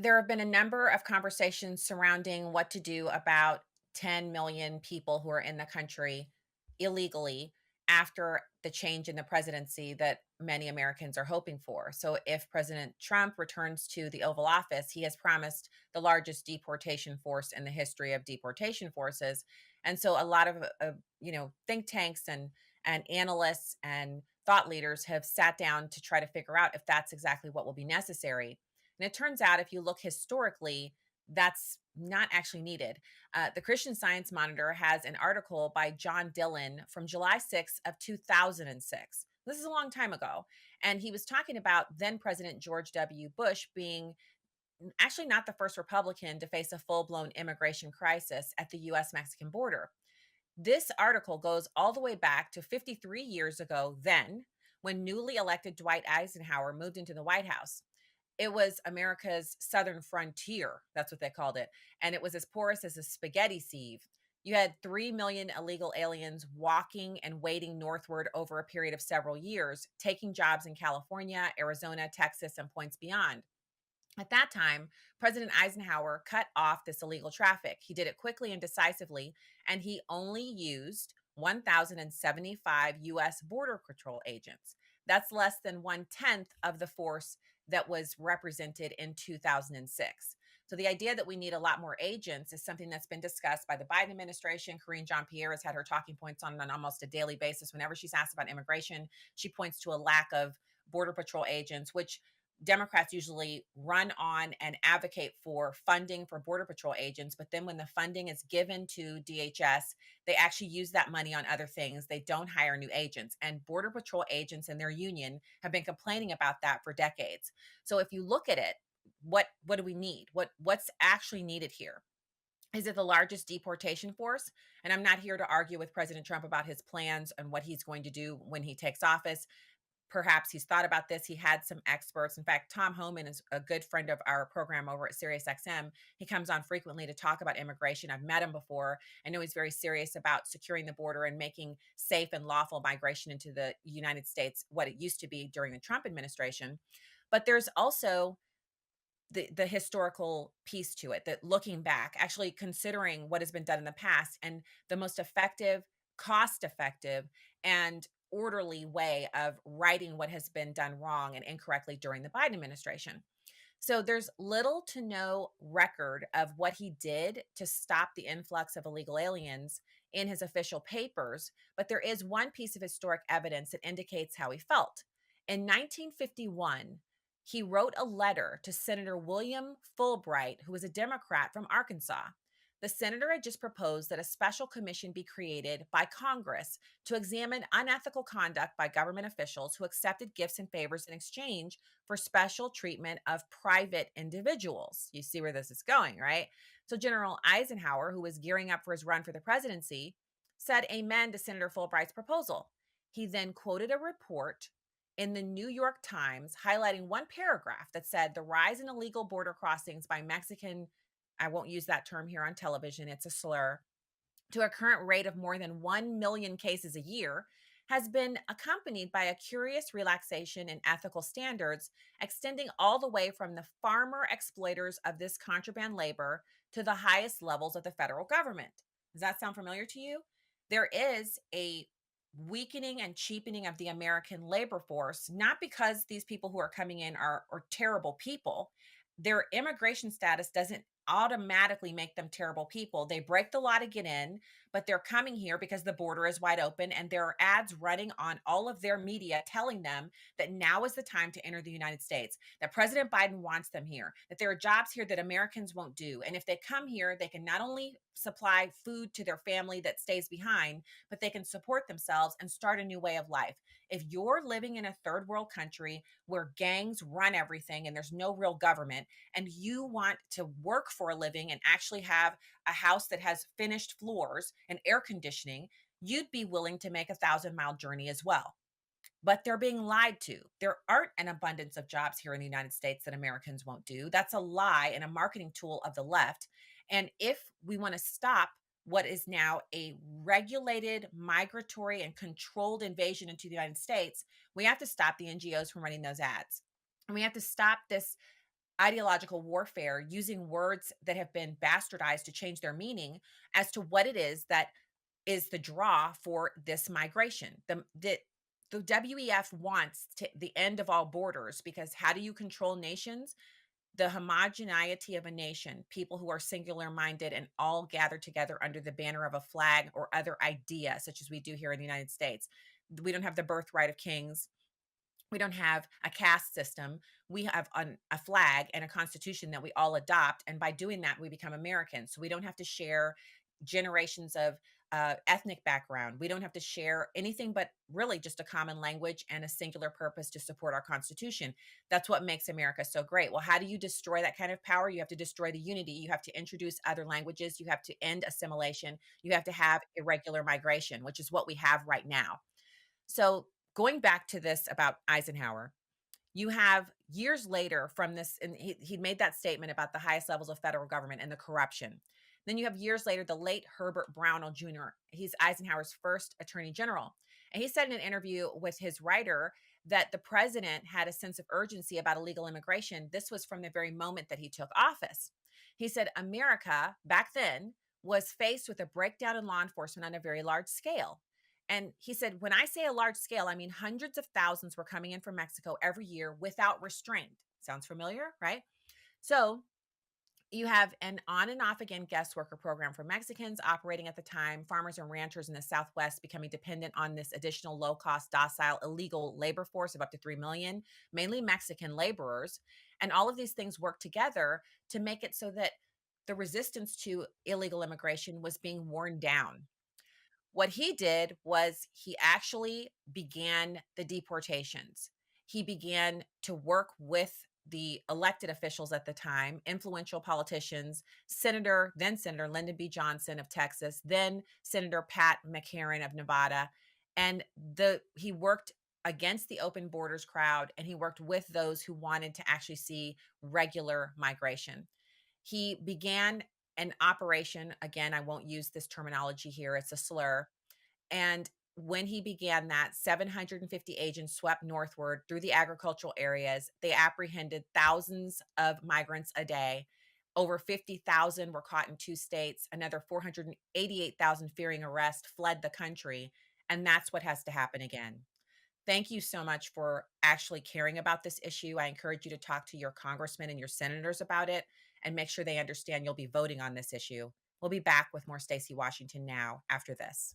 There have been a number of conversations surrounding what to do about 10 million people who are in the country illegally after the change in the presidency that many Americans are hoping for. So, if President Trump returns to the Oval Office, he has promised the largest deportation force in the history of deportation forces. And so, a lot of think tanks and analysts and thought leaders have sat down to try to figure out if that's exactly what will be necessary. And it turns out, if you look historically, that's not actually needed. The Christian Science Monitor has an article by John Dillon from July 6th of 2006. This is a long time ago. And he was talking about then President George W. Bush being actually not the first Republican to face a full blown immigration crisis at the US Mexican border. This article goes all the way back to 53 years ago, then, when newly elected Dwight Eisenhower moved into the White House. It was America's southern frontier. That's what they called it. And it was as porous as a spaghetti sieve. You had 3 million illegal aliens walking and wading northward over a period of several years, taking jobs in California, Arizona, Texas, and points beyond. At that time, President Eisenhower cut off this illegal traffic. He did it quickly and decisively, and he only used 1,075 U.S. Border Patrol agents. That's less than one tenth of the force that was represented in 2006. So the idea that we need a lot more agents is something that's been discussed by the Biden administration. Karine Jean-Pierre has had her talking points on almost a daily basis. Whenever she's asked about immigration, she points to a lack of Border Patrol agents, which Democrats usually run on and advocate for funding for Border Patrol agents. But then when the funding is given to DHS, they actually use that money on other things. They don't hire new agents. And Border Patrol agents and their union have been complaining about that for decades. So if you look at it, what do we need? What's actually needed here? Is it the largest deportation force? And I'm not here to argue with President Trump about his plans and what he's going to do when he takes office. Perhaps he's thought about this. He had some experts. In fact, Tom Homan is a good friend of our program over at SiriusXM. He comes on frequently to talk about immigration. I've met him before. I know he's very serious about securing the border and making safe and lawful migration into the United States what it used to be during the Trump administration. But there's also the historical piece to it, that looking back, actually considering what has been done in the past, and the most effective, cost effective, and orderly way of righting what has been done wrong and incorrectly during the Biden administration. So there's little to no record of what he did to stop the influx of illegal aliens in his official papers, but there is one piece of historic evidence that indicates how he felt. In 1951, he wrote a letter to Senator William Fulbright, who was a Democrat from Arkansas. The senator had just proposed that a special commission be created by Congress to examine unethical conduct by government officials who accepted gifts and favors in exchange for special treatment of private individuals. You see where this is going, right? So General Eisenhower, who was gearing up for his run for the presidency, said amen to Senator Fulbright's proposal. He then quoted a report in the New York Times highlighting one paragraph that said the rise in illegal border crossings by Mexican, I won't use that term here on television, it's a slur, to a current rate of more than 1 million cases a year has been accompanied by a curious relaxation in ethical standards, extending all the way from the farmer exploiters of this contraband labor to the highest levels of the federal government. Does that sound familiar to you? There is a weakening and cheapening of the American labor force, not because these people who are coming in are terrible people. Their immigration status doesn't automatically make them terrible people. They break the law to get in, but they're coming here because the border is wide open, and there are ads running on all of their media telling them that now is the time to enter the United States, that President Biden wants them here, that there are jobs here that Americans won't do. And if they come here, they can not only supply food to their family that stays behind, but they can support themselves and start a new way of life. If you're living in a third world country where gangs run everything and there's no real government, and you want to work for a living and actually have a house that has finished floors and air conditioning, you'd be willing to make 1,000-mile journey as well. But they're being lied to. There aren't an abundance of jobs here in the United States that Americans won't do. That's a lie and a marketing tool of the left. And if we want to stop what is now a regulated, migratory, and controlled invasion into the United States, we have to stop the NGOs from running those ads. And we have to stop this ideological warfare using words that have been bastardized to change their meaning as to what it is that is the draw for this migration. The WEF wants the end of all borders because how do you control nations? The homogeneity of a nation, people who are singular minded and all gather together under the banner of a flag or other idea, such as we do here in the United States. We don't have the birthright of kings. We don't have a caste system. We have a flag and a constitution that we all adopt. And by doing that, we become Americans. So we don't have to share generations of ethnic background. We don't have to share anything but really just a common language and a singular purpose to support our constitution. That's what makes America so great. Well, how do you destroy that kind of power? You have to destroy the unity. You have to introduce other languages. You have to end assimilation. You have to have irregular migration, which is what we have right now. So going back to this about Eisenhower, you have years later from this, and he made that statement about the highest levels of federal government and the corruption. Then you have years later, the late Herbert Brownell Jr. He's Eisenhower's first attorney general. And he said in an interview with his writer that the president had a sense of urgency about illegal immigration. This was from the very moment that he took office. He said America back then was faced with a breakdown in law enforcement on a very large scale. And he said, when I say a large scale, I mean hundreds of thousands were coming in from Mexico every year without restraint. Sounds familiar, right? So you have an on and off again guest worker program for Mexicans operating at the time, farmers and ranchers in the Southwest becoming dependent on this additional low cost, docile, illegal labor force of up to 3 million, mainly Mexican laborers. And all of these things work together to make it so that the resistance to illegal immigration was being worn down. What he did was he actually began the deportations. He began to work with the elected officials at the time, influential politicians, then Senator Lyndon B. Johnson of Texas, then Senator Pat McCarran of Nevada. And he worked against the open borders crowd and he worked with those who wanted to actually see regular migration. He began an operation. Again, I won't use this terminology here, it's a slur. And when he began that, 750 agents swept northward through the agricultural areas. They apprehended thousands of migrants a day. Over 50,000 were caught in 2 states. Another 488,000 fearing arrest fled the country. And that's what has to happen again. Thank you so much for actually caring about this issue. I encourage you to talk to your congressmen and your senators about it and make sure they understand you'll be voting on this issue. We'll be back with more Stacey Washington now after this.